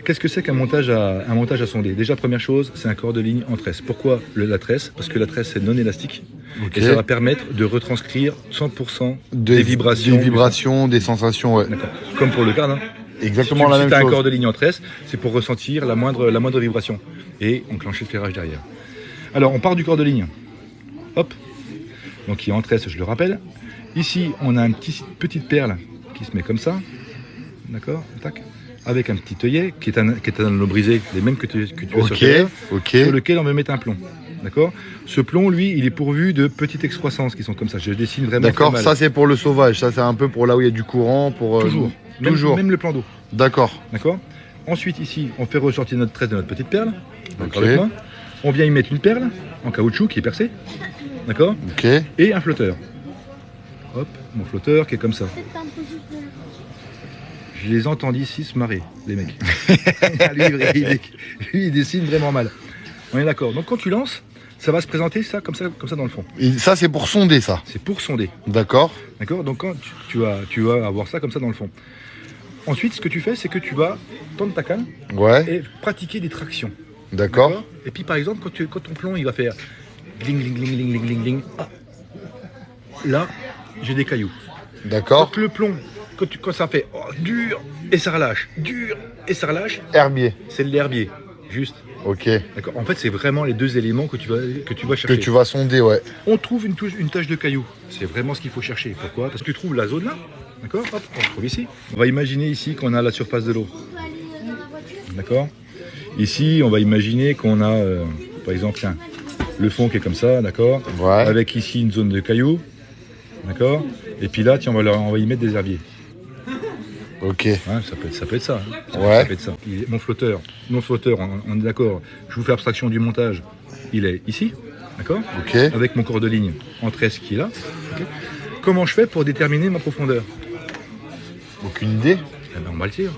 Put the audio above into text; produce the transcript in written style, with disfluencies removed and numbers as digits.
qu'est-ce que c'est qu'un montage à sonder? Déjà, première chose, c'est un corps de ligne en tresse. Pourquoi la tresse? Parce que la tresse est non élastique. Okay. Et ça va permettre de retranscrire 100% des vibrations. Des vibrations, des sensations, ouais. Comme pour le cardin. Exactement si la même tu as chose. un corps de ligne en tresse, c'est pour ressentir la moindre vibration et enclencher le ferrage derrière. Alors, on part du corps de ligne. Hop. Donc, il est en tresse, je le rappelle. Ici, on a une petite perle qui se met comme ça. D'accord. Tac. Avec un petit œillet qui est un anneau brisé, les mêmes que tu as sur Terre, sur lequel on va mettre un plomb. D'accord. Ce plomb, lui, il est pourvu de petites excroissances qui sont comme ça. Je dessine vraiment. D'accord, ça c'est pour le sauvage, ça c'est un peu pour là où il y a du courant. Pour, Toujours. Même le plan d'eau. D'accord. D'accord. Ensuite, ici, on fait ressortir notre tresse de notre petite perle. Okay. On vient y mettre une perle en caoutchouc qui est percée. D'accord. Okay. Et un flotteur. Hop, mon flotteur qui est comme ça. Je les entends d'ici se marrer, les mecs. lui, il dessine vraiment mal. On est d'accord. Donc quand tu lances, ça va se présenter ça comme ça dans le fond. Et ça, c'est pour sonder, ça? C'est pour sonder. D'accord. D'accord. Donc quand tu vas avoir ça comme ça dans le fond. Ensuite, ce que tu fais, c'est que tu vas tendre ta canne et pratiquer des tractions. D'accord. Et puis par exemple, quand ton plomb il va faire gling gling gling gling gling gling gling. Ah. Là, j'ai des cailloux. D'accord. Quand le plomb, quand ça fait dur et ça relâche, dur et ça relâche. Herbier. C'est de l'herbier, juste. Ok. D'accord. En fait, c'est vraiment les deux éléments que tu vas chercher. Que tu vas sonder, ouais. On trouve une tache de cailloux. C'est vraiment ce qu'il faut chercher. Pourquoi? Parce que tu trouves la zone là. D'accord. Hop, on se trouve ici. On va imaginer ici qu'on a la surface de l'eau. D'accord. Ici, on va imaginer qu'on a, par exemple, tiens, le fond qui est comme ça, d'accord. Ouais. Avec ici une zone de cailloux. D'accord. Et puis là, tiens, on va y mettre des herbiers. Ok. Ouais, ça peut être ça. Hein. Ça peut être ça. Mon flotteur, on est d'accord. Je vous fais abstraction du montage. Il est ici, d'accord. Ok. Avec mon corps de ligne en tresse qui est là. Okay. Comment je fais pour déterminer ma profondeur? Aucune idée. Eh ben, on va le dire.